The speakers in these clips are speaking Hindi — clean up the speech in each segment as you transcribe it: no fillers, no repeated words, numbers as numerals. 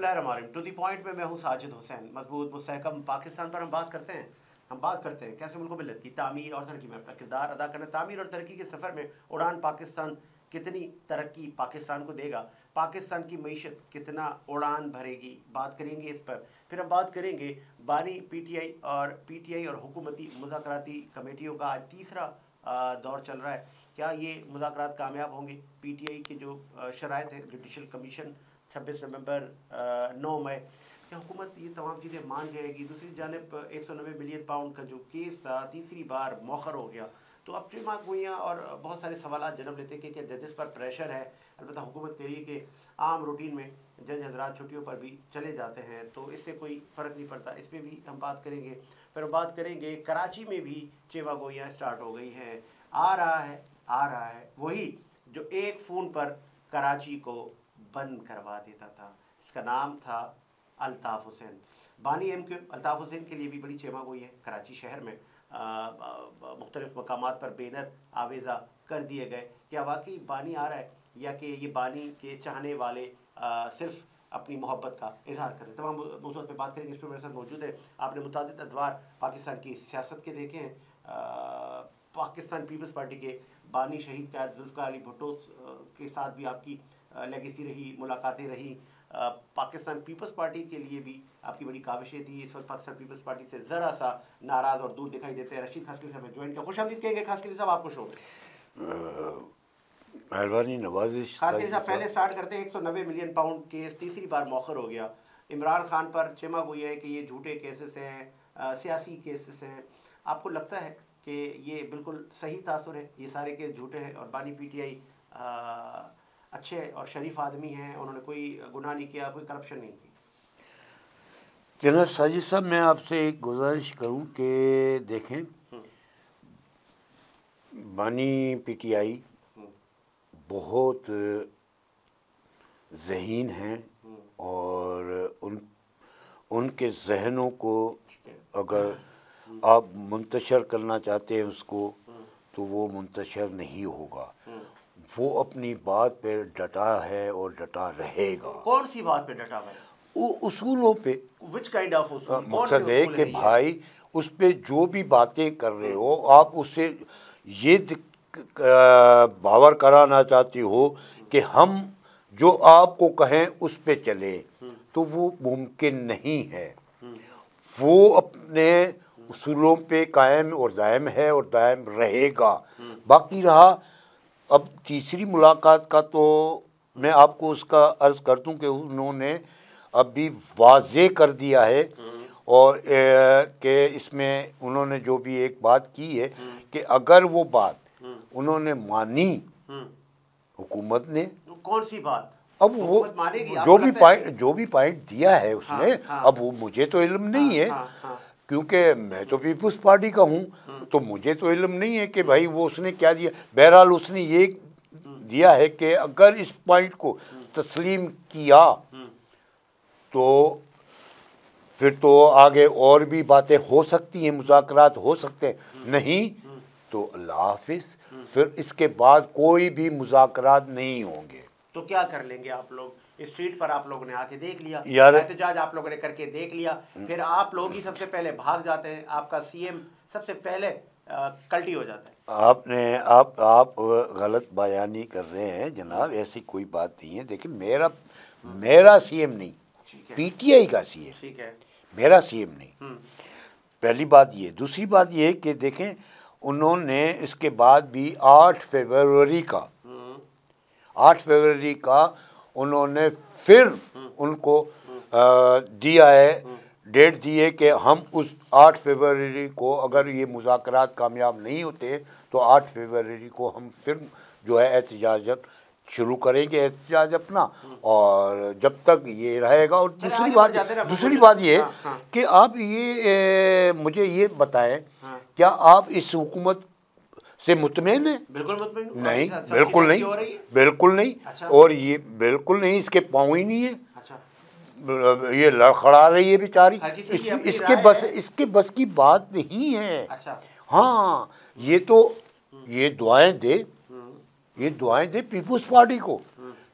बिस्मिल्लाहिर्रहमानिर्रहीम। टू दी पॉइंट में मैं हूँ साजिद हुसैन। मजबूत मुस्तहकम पाकिस्तान पर हम बात करते हैं कैसे मुल्क मिलत की तामीर और तरक्की में अपना किरदार अदा करना। तामीर और तरक्की के सफ़र में उड़ान पाकिस्तान कितनी तरक्की पाकिस्तान को देगा, पाकिस्तान की मईशत कितना उड़ान भरेगी, बात करेंगे इस पर। फिर हम बात करेंगे बानी पीटीआई और हुकूमती मुज़ाकराती कमेटियों का आज तीसरा दौर चल रहा है। क्या ये मुज़ाकरात कामयाब होंगे? पीटीआई के जो शराइत है, जुडिशल कमीशन 26 नवंबर 9 मई, क्या हुकूमत ये तमाम चीज़ें मान जाएगी? दूसरी जानिब 190 मिलियन पाउंड का जो केस था तीसरी बार मौखर हो गया। तो अब ट्रिमा गोइयाँ और बहुत सारे सवाल जन्म लेते हैं कि क्या जजेस पर प्रेशर है। अलबत्ता हुकूमत कह रही है कि आम रूटीन में जज हजरात छुट्टियों पर भी चले जाते हैं तो इससे कोई फ़र्क नहीं पड़ता। इस पर भी हम बात करेंगे। फिर हम बात करेंगे कराची में भी चेवा गोइयाँ स्टार्ट हो गई हैं। आ रहा है वही जो एक फ़ोन पर कराची को बंद करवा देता था। इसका नाम था अल्ताफ़ हुसैन। बानी एमक्यू अल्ताफ़ हुसैन के लिए भी बड़ी चेमा गोई है। कराची शहर में मुख्तलिफ़ मकामात पर बैनर आवेज़ा कर दिए गए। क्या वाकई बानी आ रहा है या कि ये बानी के चाहने वाले सिर्फ अपनी मोहब्बत का इजहार करें? तमाम मौज़ूद पे बात करेंगे। स्टूडियो मेरे साथ मौजूद है। आपने मुतादिद अदवार पाकिस्तान की सियासत के देखे हैं। पाकिस्तान पीपल्स पार्टी के बानी शहीद कैद जुल्फ़िकार अली भुट्टो के साथ भी आपकी लेगेसी रही, मुलाकातें रही। पाकिस्तान पीपल्स पार्टी के लिए भी आपकी बड़ी काविशें थी। इस वक्त पाकिस्तान पीपल्स पार्टी से ज़रा सा नाराज़ और दूर दिखाई देते हैं। रशीद खासकली साहब ज्वाइन किया, खुशामदीद कहेंगे। खासकली साहब आपको शो में मेहरबानी नवाजिश। खासकली साहब पहले स्टार्ट करते हैं। 190 मिलियन पाउंड केस तीसरी बार मौखर हो गया। इमरान खान पर चेमा गोई है कि ये झूठे केसेस हैं, सियासी केसेस हैं। आपको लगता है कि ये बिल्कुल सही तासुर है, ये सारे केस झूठे हैं और बानी पीटीआई अच्छे और शरीफ आदमी हैं, उन्होंने कोई गुनाह नहीं किया, कोई करप्शन नहीं की? जनाब साजिद साहब, मैं आपसे एक गुजारिश करूं कि देखें, बानी पीटीआई बहुत ज़हीन हैं और उनके जहनों को अगर आप मुंतशर करना चाहते हैं उसको, तो वो मुंतशर नहीं होगा। वो अपनी बात पे डटा है और डटा रहेगा। कौन सी बात पे डटा है? वो उसूलों पे। Which kind of उसूल? मकसद है कि भाई उस पे जो भी बातें कर रहे हो, आप उससे ये बावर कराना चाहते हो कि हम जो आपको कहें उस पे चले, तो वो मुमकिन नहीं है। वो अपने उसूलों पे कायम और दायम है और दायम रहेगा। बाकी रहा अब तीसरी मुलाकात का, तो मैं आपको उसका अर्ज़ कर दूं कि उन्होंने अभी वाज़े कर दिया है और कि इसमें उन्होंने जो भी एक बात की है कि अगर वो बात उन्होंने मानी हुकूमत ने, कौन सी बात? अब वो जो भी पॉइंट दिया है उसने, अब वो मुझे तो इल्म नहीं है क्योंकि मैं तो पीपल्स पार्टी का हूँ, तो मुझे तो इल्म नहीं है कि भाई वो उसने क्या दिया। बहरहाल उसने ये दिया है कि अगर इस पॉइंट को तस्लीम किया तो फिर तो आगे और भी बातें हो सकती हैं, मुज़ाकरात हो सकते हैं। नहीं तो अल्लाह हाफिज़, फिर इसके बाद कोई भी मुज़ाकरात नहीं होंगे। तो क्या कर लेंगे आप लोग? स्ट्रीट पर आप लोगों ने आके देख लिया, एहतजाज आप लोगों ने करके देख लिया, फिर आप लोग ही सबसे पहले भाग जाते हैं, आपका सीएम सबसे पहले कल्टी हो जाता है। आप गलत बयानी कर रहे हैं जनाब, ऐसी कोई बात नहीं है। देखिए मेरा सीएम नहीं, पीटीआई का सीएम, ठीक है, मेरा सीएम नहीं। पहली बात ये। दूसरी बात ये कि देखें, उन्होंने इसके बाद भी 8 फरवरी का उन्होंने फिर उनको दिया है, डेट दी है कि हम उस 8 फरवरी को, अगर ये मुज़ाकरात कामयाब नहीं होते तो 8 फरवरी को हम फिर जो है एहतजाज शुरू करेंगे, एहतजाज अपना। और जब तक ये रहेगा। और दूसरी बात ये कि आप ये मुझे ये बताएं, क्या आप इस हुकूमत से मुतमईन है? बिल्कुल मुतमईन नहीं, बिल्कुल नहीं, बिल्कुल नहीं। अच्छा। और ये बिल्कुल नहीं, इसके पाँव ही नहीं है। अच्छा। ये लड़खड़ा रही है बेचारी, इसके बस की बात नहीं है। अच्छा। हाँ, ये दुआएं दे पीपल्स पार्टी को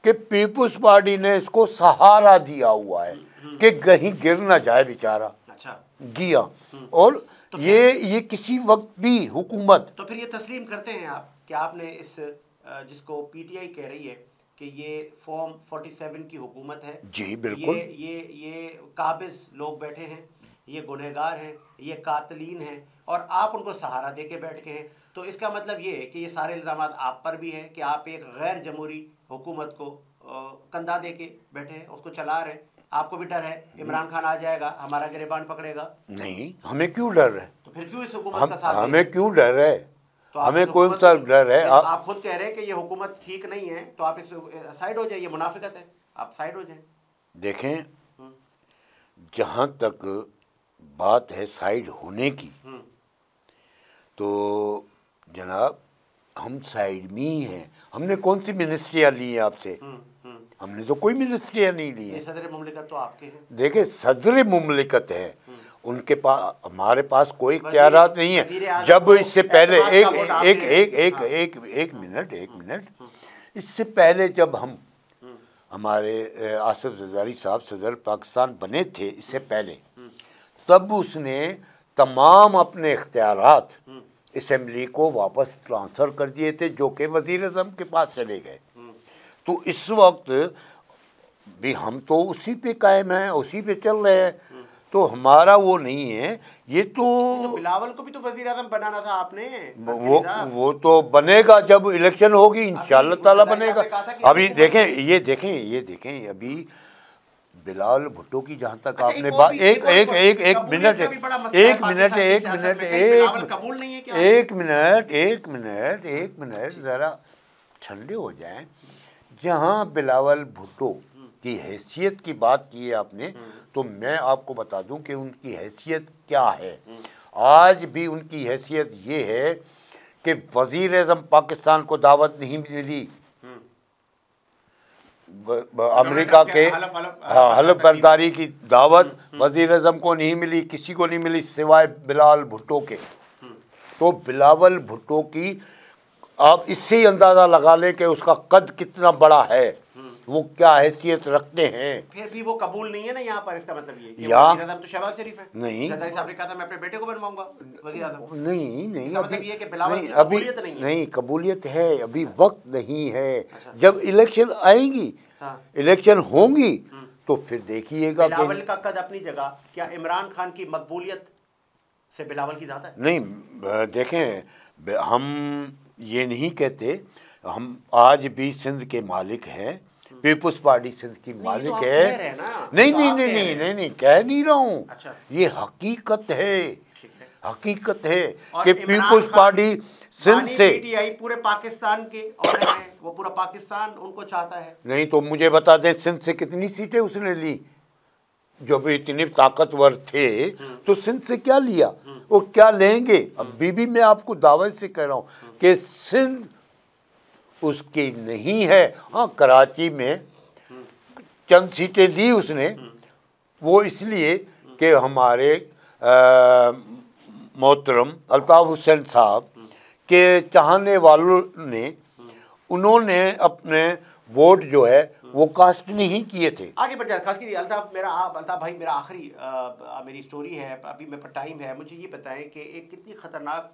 कि पीपुल्स पार्टी ने इसको सहारा दिया हुआ है कि कहीं गिर ना जाए बेचारा। अच्छा गिया। और तो ये किसी वक्त भी हुकूमत, तो फिर ये तस्लीम करते हैं आप कि आपने इस जिसको पीटीआई कह रही है कि ये फॉर्म 47 की हुकूमत है, जी बिल्कुल, ये काबिज लोग बैठे हैं, ये गुनहगार हैं, ये कातलीन हैं, और आप उनको सहारा दे के बैठ के हैं। तो इसका मतलब ये है कि ये सारे इल्ज़ाम आप पर भी हैं कि आप एक गैर जमहूरी हुकूमत को कंधा दे के बैठे हैं, उसको चला रहे हैं। आपको भी डर है इमरान खान आ जाएगा, हमारा गिरबान पकड़ेगा? नहीं, हमें क्यों डर है? तो फिर क्यों इस हुकूमत का साथ? हमें क्यों डर है? तो हमें कौन सा डर है? आप खुद कह रहे हैं कि ये हुकूमत ठीक नहीं है, तो आप इस साइड हो जाइए, मुनाफिकत है, आप साइड हो जाए। देखें, जहाँ तक बात है साइड होने की, तो जनाब हम साइड में ही हैं। हमने कौन सी मिनिस्ट्रियाँ ली हैं आपसे? हमने तो कोई मिनिस्ट्रियाँ नहीं ली है। सदर मुमलिकत तो आपके हैं। देखिए, सदर मुमलिकत है, उनके पास, हमारे पास कोई इख्तियारात नहीं है। जब इससे पहले एक मिनट, इससे पहले जब हमारे आसिफ जरदारी साहब सदर पाकिस्तान बने थे, इससे पहले, तब उसने तमाम अपने इख्तियारात असेंबली को वापस ट्रांसफ़र कर दिए थे, जो कि वज़ीर आज़म के पास चले गए। तो इस वक्त भी हम तो उसी पे कायम हैं, उसी पे चल रहे हैं, तो हमारा वो नहीं है। ये तो बिलावल को भी तो वज़ीर आज़म बनाना था आपने। वो तो बनेगा जब इलेक्शन होगी, इंशाअल्लाह ताला बनेगा। अभी देखें, ये देखें अभी बिलावल भुट्टो की जहाँ तक आपने बात, एक मिनट ज़रा ठंडे हो जाएं। जहाँ बिलावल भुट्टो की हैसियत की बात की है आपने, तो मैं आपको बता दूं कि उनकी हैसियत क्या है। आज भी उनकी हैसियत ये है कि वज़ीर आज़म पाकिस्तान को दावत नहीं मिली, अमेरिका के हलफ बर्दारी की दावत वज़ीर आज़म को नहीं मिली, किसी को नहीं मिली सिवाय बिलावल भुट्टो के। तो बिलावल भुट्टो की आप इससे ही अंदाज़ा लगा लें कि उसका कद कितना बड़ा है, वो क्या हैसियत रखते हैं। फिर भी वो कबूल नहीं है ना यहाँ पर, इसका मतलब ये कि वज़ीर आज़म तो शहबाज शरीफ है। नहीं, जरदारी साहब ने कहा था मैं अपने बेटे को बनवाऊंगा वज़ीर आज़म। नहीं, मतलब ये कि बिलावल की कबूलियत नहीं है। नहीं, कबूलियत है, अभी वक्त नहीं है। जब इलेक्शन आएंगी, इलेक्शन होंगी, तो फिर देखिएगा। बिलावल का कद अपनी जगह, क्या इमरान खान की मकबूलियत से बिलावल की ज़्यादा है? नहीं, देखें, हम ये नहीं कहते, हम आज भी सिंध के मालिक हैं, पीपुल्स पार्टी सिंध की मालिक है। नहीं, कह नहीं रहा हूँ। अच्छा। ये हकीकत है कि पीपुल्स पार्टी सिंध से पूरे पाकिस्तान के और हैं, वो पूरा पाकिस्तान उनको चाहता है। नहीं, तो मुझे बता दें सिंध से कितनी सीटें उसने ली? जब इतने ताकतवर थे तो सिंध से क्या लिया, वो क्या लेंगे? अभी भी मैं आपको दावत से कह रहा हूँ कि सिंध उसकी नहीं है। हाँ, कराची में चंद सीटें ली उसने, वो इसलिए कि हमारे मोहतरम अल्ताफ़ हुसैन साहब के चाहने वालों ने, उन्होंने अपने वोट जो है वो कास्ट नहीं किए थे। आगे बढ़ जाए, खास कर अल्ताफ़ भाई, मेरा आखिरी मेरी स्टोरी है, अभी मेरे पर टाइम है। मुझे ये बताएं कि एक कितनी ख़तरनाक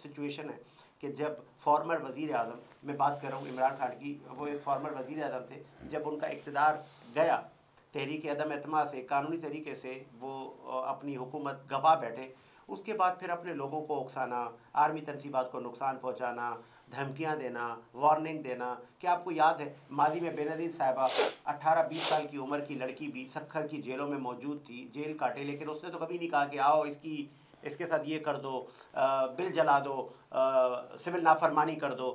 सिचुएशन है कि जब फॉर्मर वज़ीर आज़म, मैं बात कर रहा हूँ इमरान खान की, वो एक फॉर्मर वज़ीर आज़म थे, जब उनका इक़्तिदार गया तहरीक अदम एतमाद से, कानूनी तरीके से वो अपनी हुकूमत गवा बैठे, उसके बाद फिर अपने लोगों को उकसाना, आर्मी तनसीबात को नुकसान पहुँचाना, धमकियाँ देना, वार्निंग देना। क्या आपको याद है मादी में बेनज़ीर साहिबा 18-20 साल की उम्र की लड़की भी सक्खर की जेलों में मौजूद थी, जेल काटे, लेकिन उसने तो कभी नहीं कहा कि आओ इसके साथ ये कर दो, बिल जला दो, सिविल नाफरमानी कर दो।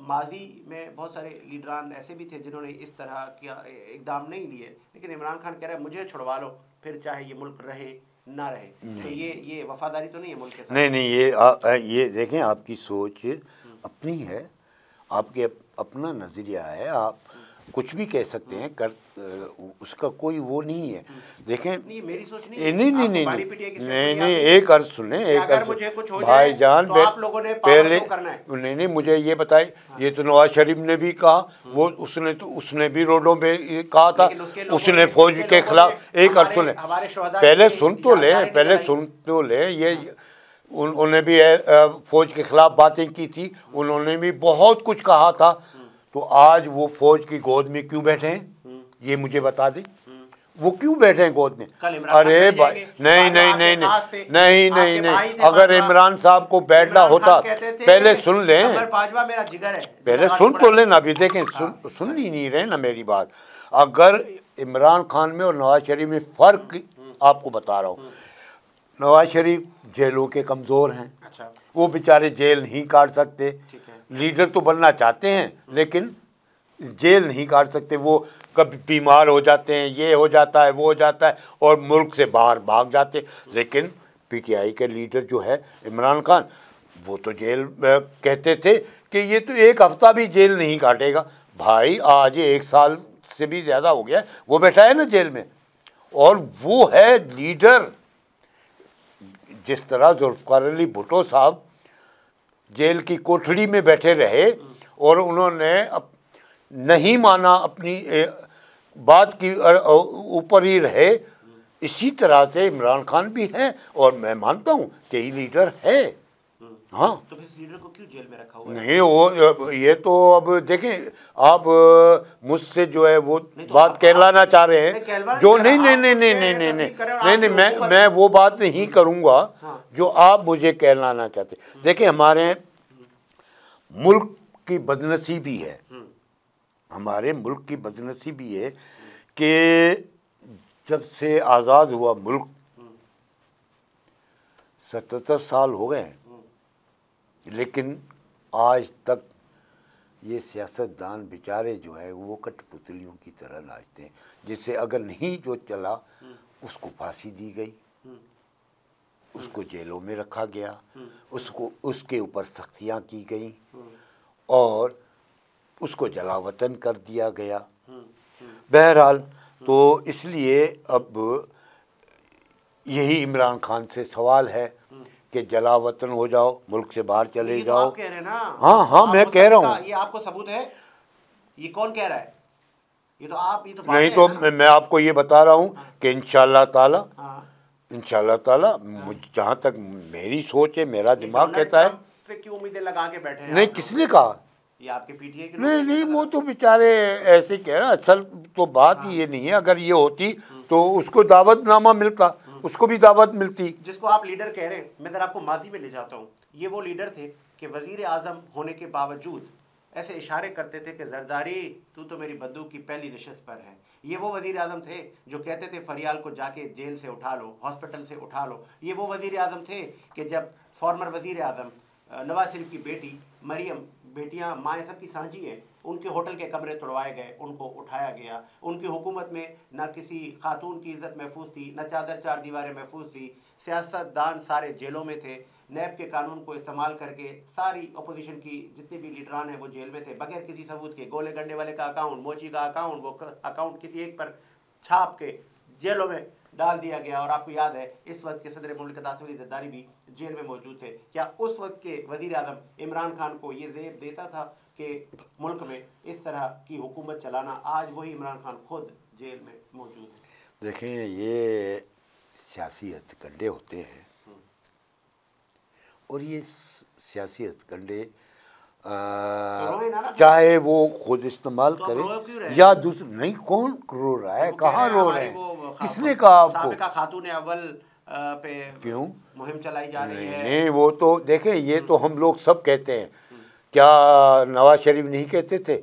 माजी में बहुत सारे लीडरान ऐसे भी थे जिन्होंने इस तरह का इकदाम नहीं लिए, लेकिन इमरान खान कह रहा है मुझे छुड़वा लो, फिर चाहे ये मुल्क रहे ना रहे। तो ये वफादारी तो नहीं है मुल्क के साथ? नहीं, ये देखें, आपकी सोच अपनी है, आपके अपना नज़रिया है। आप कुछ भी कह सकते हैं, कर उसका कोई वो नहीं है। देखें, नहीं मेरी सोच नहीं नहीं नहीं नहीं, एक अर्ज सुने, एक अर्ज भाईजान, पहले नहीं नहीं मुझे ये बताए, ये तो नवाज शरीफ ने भी कहा, वो उसने भी रोडों पे कहा था, उसने फौज के खिलाफ, एक अर्ज सुने, पहले सुन तो ले, ये उन्होंने भी फौज के खिलाफ बातें की थी, उन्होंने भी बहुत कुछ कहा था। तो आज वो फौज की गोद में क्यों बैठे हैं, ये मुझे बता दें, वो क्यों बैठे हैं गोद में? अरे भाई नहीं नहीं नहीं नहीं नहीं नहीं नहीं, अगर इमरान साहब को बैठना होता, पहले सुन लें, पहले सुन तो लेना, अभी देखें, सुन ही नहीं रहे ना मेरी बात। अगर इमरान खान में और नवाज शरीफ में फ़र्क आपको बता रहा हूँ, नवाज शरीफ जेलों के कमज़ोर हैं, अच्छा। वो बेचारे जेल नहीं काट सकते, लीडर तो बनना चाहते हैं लेकिन जेल नहीं काट सकते, वो कभी बीमार हो जाते हैं, ये हो जाता है, वो हो जाता है, और मुल्क से बाहर भाग जाते हैं। लेकिन पीटीआई के लीडर जो है इमरान खान, वो तो जेल कहते थे कि ये तो एक हफ्ता भी जेल नहीं काटेगा। भाई आज 1 साल से भी ज़्यादा हो गया वो बैठा है ना जेल में, और वो है लीडर। जिस तरह जुल्फ़िकार अली भुट्टो साहब जेल की कोठरी में बैठे रहे और उन्होंने नहीं माना, अपनी बात की ऊपर ही रहे, इसी तरह से इमरान खान भी है, और मैं मानता हूँ कि ये लीडर है। हाँ, तो इस लीडर को क्यों जेल में रखा हुआ है? नहीं, वो ये तो अब देखें, आप मुझसे जो है वो तो बात कहलाना चाह रहे हैं, जो नहीं नहीं नहीं नहीं नहीं नहीं नहीं नहीं, मैं वो बात नहीं करूँगा जो आप मुझे कहलाना चाहते। देखें, हमारे मुल्क की बदनसीबी है, हमारे मुल्क की बदनसीबी है कि जब से आज़ाद हुआ मुल्क 77 साल हो गए, लेकिन आज तक ये सियासतदान बेचारे जो है वो कठपुतलियों की तरह नाचते हैं, जिससे अगर नहीं जो चला उसको फांसी दी गई, उसको जेलों में रखा गया, उसको उसके ऊपर सख्तियाँ की गई और उसको जलावतन कर दिया गया। बहरहाल, तो इसलिए अब यही इमरान खान से सवाल है कि जलावतन हो जाओ, मुल्क से बाहर चले जाओ। तो आप कह रहे हैं ना? हाँ हाँ, मैं कह रहा हूँ। ये आपको सबूत है? ये कौन कह रहा है? ये तो आप, ये तो नहीं, तो मैं आपको ये बता रहा हूँ कि इंशाअल्लाह ताला, इंशाअल्लाह ताला, जहाँ तक मेरी सोच है, मेरा दिमाग कहता है। फिर क्यों उम्मीदें लगा के बैठे हैं? नहीं, किसने कहा? ये आपके पीटीआई के नहीं नहीं, वो तो बेचारे ऐसे कह रहा। असल तो बात ही ये नहीं है, अगर ये होती तो उसको दावतनामा मिलता, उसको भी दावत मिलती। जिसको आप लीडर कह रहे हैं, मैं जरा आपको माजी में ले जाता हूँ। ये वो लीडर थे कि वजीर आजम होने के बावजूद ऐसे इशारे करते थे कि जरदारी तू तो मेरी बंदूक की पहली नशस्त पर है। ये वो वजीर आजम थे जो कहते थे फरियाल को जाके जेल से उठा लो, हॉस्पिटल से उठा लो। ये वो वजीर आजम थे कि जब फॉर्मर वजीर आजम नवाज शरीफ की बेटी मरियम, बेटियां माएँ सबकी साझी हैं, उनके होटल के कमरे तोड़वाए गए, उनको उठाया गया। उनकी हुकूमत में ना किसी खातून की इज़्ज़त महफूज थी, न चादर चार दीवारें महफूज थी। सियासतदान सारे जेलों में थे। नैब के कानून को इस्तेमाल करके सारी अपोजिशन की जितने भी लीडरान हैं वो जेल में थे, बगैर किसी सबूत के। गोले गंडे वाले का अकाउंट, मोची का अकाउंट, वो अकाउंट किसी एक पर छाप के जेलों में डाल दिया गया। और आपको याद है इस वक्त के सदर मुल्क आसिफ अली जरदारी भी जेल में मौजूद थे। क्या उस वक्त के वजीर आजम इमरान खान को ये ज़ेब देता था कि मुल्क में इस तरह की हुकूमत चलाना? आज वही इमरान खान खुद जेल में मौजूद है। देखें, ये सियासी हथकंडे होते हैं और ये सियासी हथकंडे चाहे वो खुद इस्तेमाल करे या दूसरे। नहीं, कौन रो रहा है? कहाँ रो रहे हैं? किसने कहा आपको? खातून अव्वल पे क्यों मुहिम चलाई जा रही है? नहीं, वो तो देखें, ये तो हम लोग सब कहते हैं। क्या नवाज शरीफ नहीं कहते थे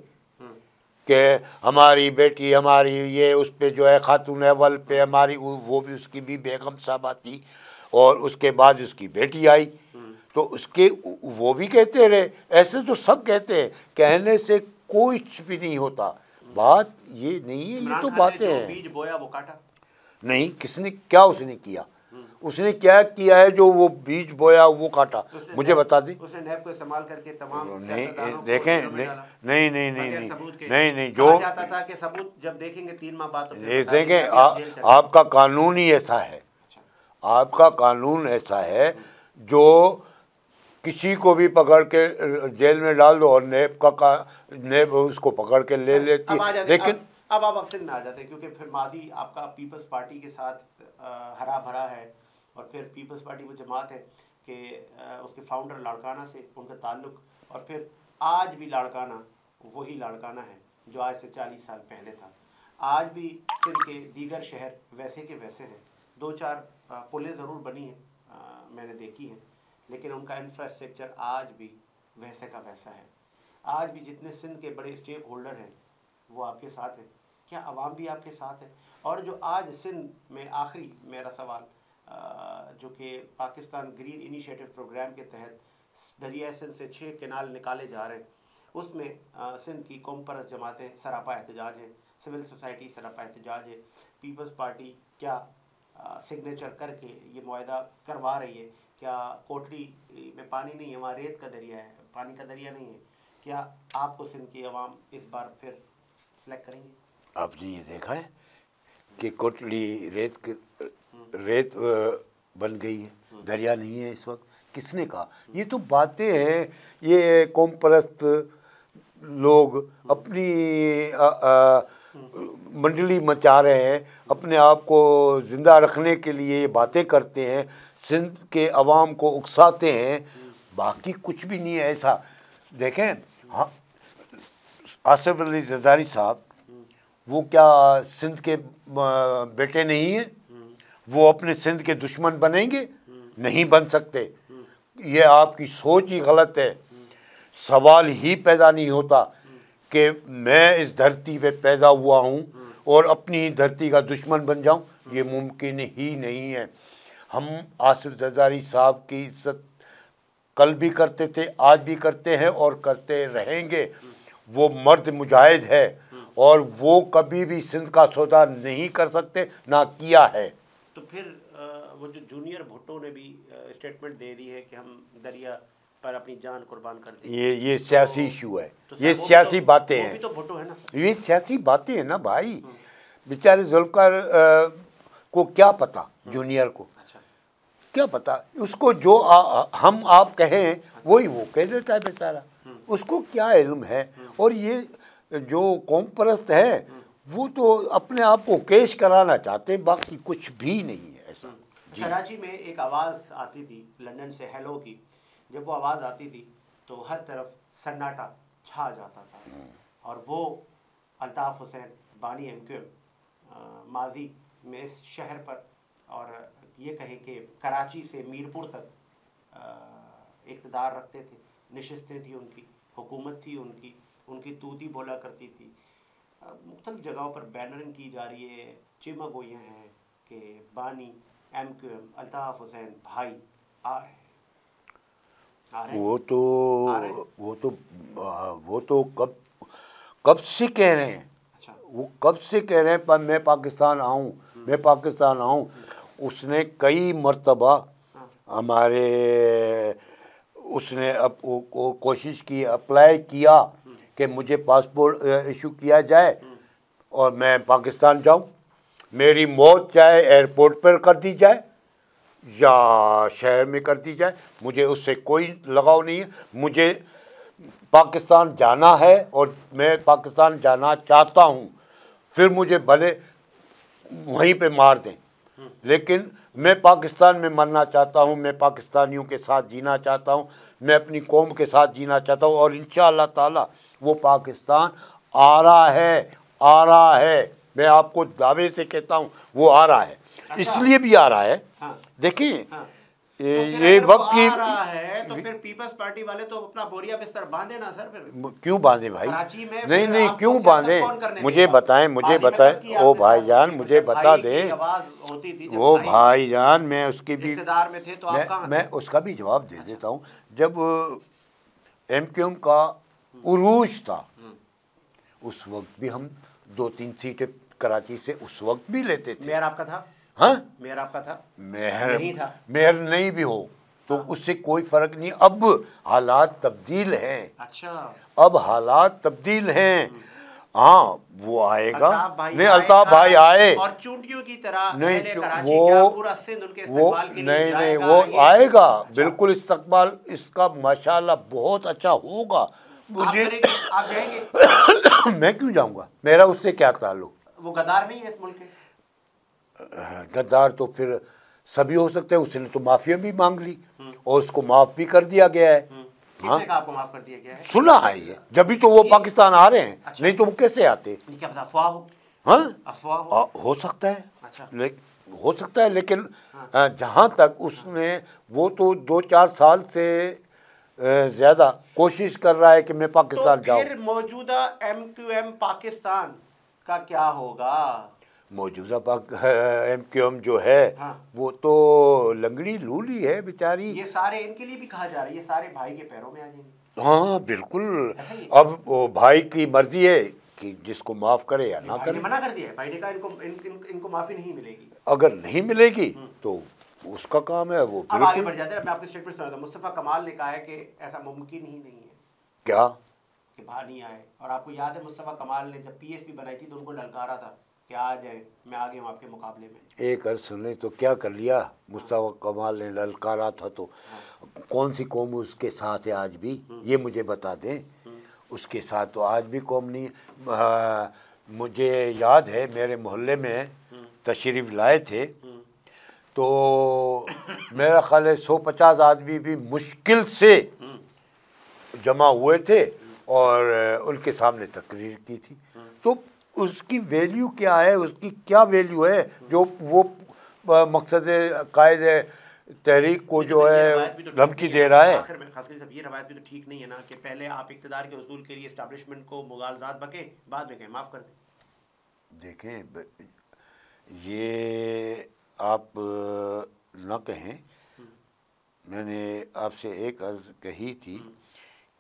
कि हमारी बेटी, हमारी ये, उस पे जो है खातून अव्वल पे हमारी, वो भी उसकी भी बेगम साहबा थी और उसके बाद उसकी बेटी आई, तो उसके वो भी कहते रहे। ऐसे तो सब कहते हैं, कहने से कुछ भी नहीं होता। बात ये नहीं है, ये तो बातें हैं। बीज बोया वो काटा नहीं, किसने, क्या उसने किया? उसने क्या किया है? जो वो बीज बोया वो काटा, मुझे बता दी। उसने नैब को इस्तेमाल करके तमाम नहीं सियासतदानों को देखें, जेलों में डाला। नहीं नहीं नहीं बगैर नहीं सबूत के। नहीं नहीं, कहा जो जाता था कि सबूत जब देखेंगे 3 माह बाद तो फिर ये बता देंगे, देखें, अभी आप जेल चले। आपका कानून ही ऐसा है, अच्छा। आपका कानून ऐसा है जो किसी को भी पकड़ के जेल में डाल दो और नेब उसको पकड़ के ले लेती अब आ है। जाते, लेकिन अब आप सिंध में आ जाते हैं, क्योंकि फिर माजी आपका पीपल्स पार्टी के साथ हरा भरा है, और फिर पीपल्स पार्टी वो जमात है कि उसके फाउंडर लाड़काना से उनका ताल्लुक, और फिर आज भी लाड़काना वही लाड़काना है जो आज से 40 साल पहले था। आज भी सिंध के दीगर शहर वैसे के वैसे हैं। 2-4 पुलें ज़रूर बनी हैं, मैंने देखी हैं, लेकिन उनका इंफ्रास्ट्रक्चर आज भी वैसे का वैसा है। आज भी जितने सिंध के बड़े स्टेक होल्डर हैं वो आपके साथ हैं। क्या आवाम भी आपके साथ है? और जो आज सिंध में आखिरी मेरा सवाल, जो कि पाकिस्तान ग्रीन इनिशिएटिव प्रोग्राम के तहत दरिया सिंध से 6 केनाल निकाले जा रहे हैं, उसमें सिंध की कौम परस्त जमातें सरापा एहतजाज हैं, सिविल सोसाइटी सरापा एहतजाज है। पीपल्स पार्टी क्या सिग्नेचर करके ये मुआहदा करवा रही है? क्या कोटली में पानी नहीं है, वहाँ रेत का दरिया है, पानी का दरिया नहीं है? क्या आपको सिंध की आवाम इस बार फिर सेलेक्ट करेंगे? आपने ये देखा है कि कोटली रेत बन गई है, दरिया नहीं है इस वक्त? किसने कहा? ये तो बातें हैं, ये कौम परस्त लोग अपनी मंडली मचा रहे हैं, अपने आप को ज़िंदा रखने के लिए ये बातें करते हैं, सिंध के अवाम को उकसाते हैं, बाकी कुछ भी नहीं है ऐसा। देखें, हाँ, आसिफ अली ज़रदारी साहब वो क्या सिंध के बेटे नहीं हैं? वो अपने सिंध के दुश्मन बनेंगे? नहीं बन सकते। ये आपकी सोच ही गलत है। सवाल ही पैदा नहीं होता कि मैं इस धरती पे पैदा हुआ हूँ और अपनी धरती का दुश्मन बन जाऊँ, ये मुमकिन ही नहीं है। हम आसिफ ज़रदारी साहब की इज्जत कल भी करते थे, आज भी करते हैं और करते रहेंगे। वो मर्द मुजाहिद है और वो कभी भी सिंध का सौदा नहीं कर सकते, ना किया है। तो फिर वो जो जूनियर भुट्टो ने भी स्टेटमेंट दे दी है कि हम दरिया पर अपनी जान कुर्बान कर देंगे, ये सियासी इशू है, ये वो सियासी बातें वो हैं। भी तो भुट्टो है ना सर? ये सियासी बातें हैं ना भाई। बेचारे जुल्फकार को क्या पता, जूनियर को अच्छा, क्या पता? उसको जो हम आप कहें वही वो कह देता है बेचारा, उसको क्या इल्म है। और ये जो कौम परस्त है वो तो अपने आप को केश कराना चाहते हैं, बाकी कुछ भी नहीं है ऐसा। कराची में एक आवाज़ आती थी लंदन से, हेलो की। जब वो आवाज़ आती थी तो हर तरफ सन्नाटा छा जाता था, और वो अल्ताफ़ हुसैन बानी MQM माजी में इस शहर पर, और ये कहें कि कराची से मीरपुर तक इक़्तिदार रखते थे, नशिस्तें थी उनकी, हुकूमत थी उनकी, उनकी तूती बोला करती थी। मुख्तलिफ़ जगहों पर बैनरिंग की जा रही है, चिमगोइयाँ हैं कि बानी MQM अल्ताफ़ हुसैन भाई आ रहे हैं। वो तो कब से कह रहे हैं। अच्छा, वो कब से कह रहे हैं पर मैं पाकिस्तान आऊँ, मैं पाकिस्तान आऊँ। उसने कई मर्तबा हमारे उसने अब कोशिश की, अप्लाई किया कि मुझे पासपोर्ट इशू किया जाए और मैं पाकिस्तान जाऊँ। मेरी मौत चाहे एयरपोर्ट पर कर दी जाए या शहर में कर दी जाए, मुझे उससे कोई लगाव नहीं है। मुझे पाकिस्तान जाना है और मैं पाकिस्तान जाना चाहता हूँ, फिर मुझे भले वहीं पे मार दें, लेकिन मैं पाकिस्तान में मरना चाहता हूँ। मैं पाकिस्तानियों के साथ जीना चाहता हूँ, मैं अपनी कौम के साथ जीना चाहता हूँ, और इंशाअल्लाह ताला वो पाकिस्तान आ रहा है। मैं आपको दावे से कहता हूँ वो आ रहा है। अच्छा। इसलिए भी आ रहा है, हाँ। देखिए हाँ। ये तो वक्त की आ रहा है तो फिर पीपल्स पार्टी वाले तो अपना बोरिया बिस्तर बांधे ना सर। फिर क्यों बांधे भाई? कराची में नहीं क्यों बांधे? मुझे बताएं ओ भाईजान, मुझे बता दें। वो भाईजान मैं उसकी भी इक़्तिदार में थे तो मैं उसका भी जवाब दे देता हूँ। जब MQM का उरूज था उस वक्त भी हम 2-3 सीटें कराची से उस वक्त भी लेते थे। मेयर आपका था? हाँ, मेयर आपका था? मेयर नहीं था। मेयर नहीं भी हो तो उससे कोई फर्क नहीं। अब हालात तब्दील हैं, अच्छा, अब हालात तब्दील हैं। हाँ, वो आएगा। अल्ताफ भाई नहीं, अल्ताफ आएगा भाई आए और चूंटियों की तरह नहीं, अहले कराची वो क्या पूरा सिंध उनके वो इस्तकबाल के लिए नहीं जाएगा? वो ये आएगा। अच्छा, बिल्कुल इस्तकबाल इसका माशाल्लाह बहुत अच्छा होगा। आप मुझे करेंगे, आप जाएंगे? मैं क्यों जाऊंगा, मेरा उससे क्या ताल्लुक। वो गद्दार नहीं है इस मुल्क के? गद्दार तो फिर सभी हो सकते हैं। उसने तो माफिया भी मांग ली और उसको माफ भी कर दिया गया है। हाँ, किसने कहा आपको माफ कर दिया गया है? सुना है ये, जब भी तो वो पाकिस्तान आ रहे हैं। अच्छा। नहीं तो वो कैसे आते। ये क्या पता अफवाह हो? हाँ, अफवाह हो? हो सकता है। अच्छा। हो सकता है, लेकिन जहाँ तक उसने, वो तो 2-4 साल से ज़्यादा कोशिश कर रहा है कि मैं पाकिस्तान तो फिर जाऊँ। मौजूदा MQM पाकिस्तान का क्या होगा? मौजूदा MQM जो है हाँ। वो तो लंगड़ी लूली है बेचारी। ये सारे इनके लिए भी कहा जा रहा है, ये सारे भाई के पैरों में आ जाएंगे। हाँ बिल्कुल। ऐसा ही है? अब वो भाई की मर्जी है कि जिसको माफ करे या ना भाई करे। ने मना कर दिया है, भाई ने कहा इनको माफी नहीं मिलेगी। अगर नहीं मिलेगी तो उसका काम है। वो अब आगे बिल्कुल। बढ़ जाते हैं। मैं आपको स्टेटमेंट सुना था। मुस्तफ़ा कमाल ने कहा है कि ऐसा मुमकिन ही नहीं है क्या कि बाहर नहीं आए। और आपको याद है मुस्तफ़ा कमाल ने जब PSP बनाई थी तो उनको ललकारा था कि आ जाए, मैं आ गया हूँ आपके मुकाबले में। एक अर्ज सुने तो क्या कर लिया। मुस्तफा कमाल ने ललकारा था तो कौन सी कौम उसके साथ है आज भी, ये मुझे बता दें। उसके साथ तो आज भी कौम नहीं है। मुझे याद है मेरे मोहल्ले में तशरीफ़ लाए थे तो मेरा ख्याल है 150 आदमी भी मुश्किल से जमा हुए थे और उनके सामने तकरीर की थी। तो उसकी वैल्यू क्या है, उसकी क्या वैल्यू है जो वो मकसद कायद तहरीक को जो है धमकी दे रहा है। आखिर में खासकर सब ये रवायत भी तो ठीक नहीं है ना कि पहले आप इक़्तिदार के उसूल के लिए इस्टेब्लिशमेंट को मुगालजात बके, बाद में कहें माफ़ कर दें। देखें, ये आप ना कहें, मैंने आपसे एक अर्ज कही थी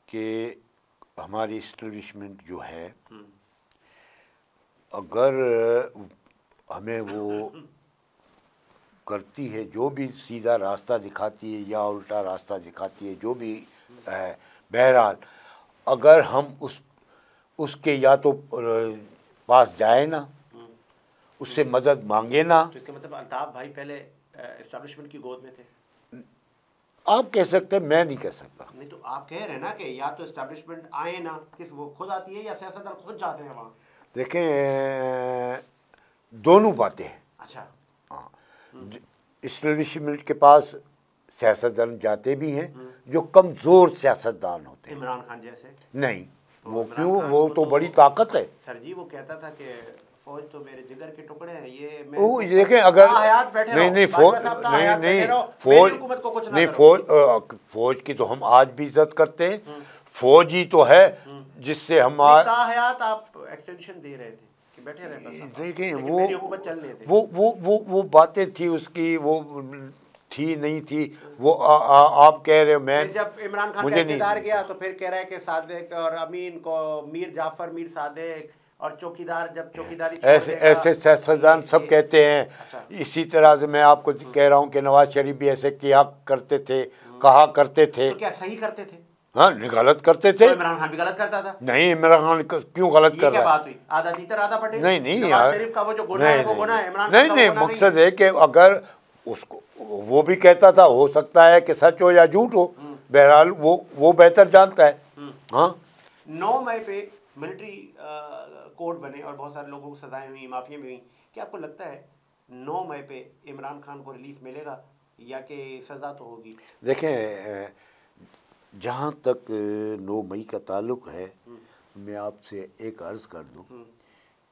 कि हमारी इस्टेब्लिशमेंट जो है अगर हमें वो करती है, जो भी सीधा रास्ता दिखाती है या उल्टा रास्ता दिखाती है, जो भी है, बहरहाल अगर हम उसके या तो पास जाए ना, उससे मदद मांगे ना। तो इसका मतलब अल्ताफ भाई पहले इस्टेब्लिशमेंट की गोद में थे? आप कह सकते हैं, मैं नहीं कह सकता। नहीं तो आप कह रहे हैं ना कि या तो इस्टेब्लिशमेंट आए ना, किस वो खुद आती है या सियासतदान खुद जाते हैं वहाँ? देखें, दोनों बातें हैं। अच्छा। हाँ, इस्टेब्लिशमेंट के पास सियासतदान जाते भी हैं जो कमज़ोर सियासतदान होते हैं। इमरान खान जैसे? नहीं, तो वो इमरान क्यों, खान वो को तो बड़ी ताकत है। सर जी वो कहता था कि फौज तो मेरे जिगर के टुकड़े हैं, ये मैं वो देखें, अगर नहीं फौज नहीं फौज की तो हम आज भी इज्जत करते हैं। फौज ही तो है जिससे हम हयात आप एक्सटेंशन दे रहे थे कि बैठे रहे बस। देखें, मेरी हुकूमत चल रही थी। वो बातें थी उसकी, वो थी नहीं थी वो आप कह रहे हो। मैं जब इमरान खान का इक़्तिदार गया तो फिर कह रहा है कि सादिक और अमीन को मीर जाफर, मीर सादिक और चौकीदार जब चौकीदारी ऐसे सियासतदान सब कहते हैं। अच्छा। इसी तरह से मैं आपको कह रहा हूँ कि नवाज शरीफ भी ऐसे किया करते थे, कहा करते थे। तो क्या सही करते थे? हाँ, नहीं गलत करते थे। तो इमरान खान भी गलत करता था? नहीं, इमरान खान क्यों गलत कर रहा है? क्या बात हुई? आधा तीतर आधा पटेल? नहीं नवाज शरीफ का वो जो गुनाह है वो गुनाह है, इमरान खान का नहीं, मकसद है कि अगर उसको वो भी कहता था, हो सकता है कि सच हो या झूठ हो, बहरहाल वो बेहतर जानता है। हाँ, 9 मई पे मिलिट्री कोड बने और बहुत सारे लोगों को सजाएं हुई, माफिया भी हुई। क्या आपको लगता है 9 मई पे इमरान खान को रिलीफ मिलेगा या कि सज़ा तो होगी? देखें, जहाँ तक 9 मई का ताल्लुक़ है, मैं आपसे एक अर्ज़ कर दूँ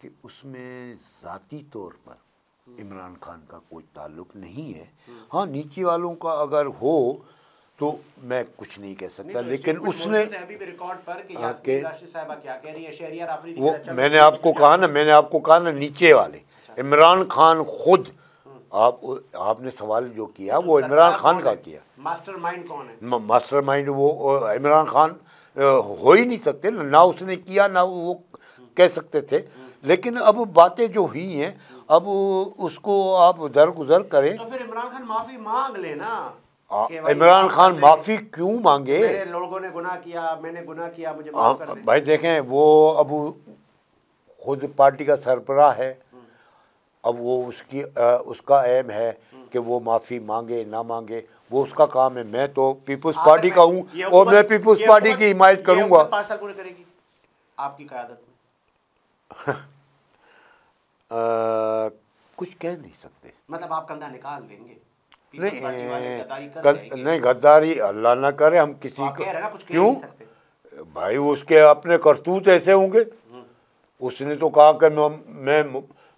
कि उसमें ज़ाती तौर पर इमरान खान का कोई ताल्लुक़ नहीं है। हाँ, नीचे वालों का अगर हो तो मैं कुछ नहीं कह सकता, लेकिन उसने रिकॉर्ड पर कि यास्मीन राशिद साहिबा क्या कह रही है, शहरियार आफरीदी वो मैंने आपको कहा ना नीचे वाले। इमरान खान खुद, आपने सवाल जो किया वो इमरान खान का किया। मास्टरमाइंड कौन है? मास्टरमाइंड वो इमरान खान हो ही नहीं सकते ना उसने किया ना वो कह सकते थे। लेकिन अब बातें जो हुई हैं अब उसको आप दरगुजर करें। तो फिर इमरान खान माफी मांग ले ना। इमरान खान माफी क्यों मांगे? मेरे लोगों ने गुनाह किया, मैंने गुनाह किया, मुझे माफ कर दे। भाई देखें, वो अब खुद पार्टी का सरबराह है, अब वो उसका एम है कि वो माफ़ी मांगे ना मांगे, वो उसका काम है। मैं तो पीपल्स पार्टी का हूँ और मैं पीपल्स पार्टी की हिमायत करूँगा। 5 साल पूरे करेगी आपकी क़यादत में? कुछ कह नहीं सकते। मतलब आप कंधा निकाल देंगे? नहीं, गद्दारी अल्लाह ना करे हम किसी को। क्यों भाई? उसके अपने करतूत ऐसे होंगे। उसने तो कहा कि मैं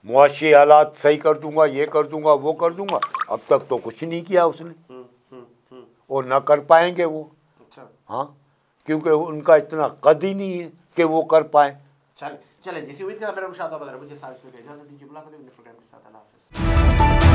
मुआशी हालात सही कर दूंगा, ये कर दूंगा, वो कर दूंगा। अब तक तो कुछ नहीं किया उसने और ना कर पाएंगे वो। अच्छा। हाँ, क्योंकि उनका इतना कद ही नहीं है कि वो कर पाए। चलें जिस उम्मीद के साथ मेरा मुझे साथ बता रहा, मुझे साथ इजाज़त दीजिए। मुलाकात होगी प्रोग्राम के साथ। अल्लाह हाफ़िज़।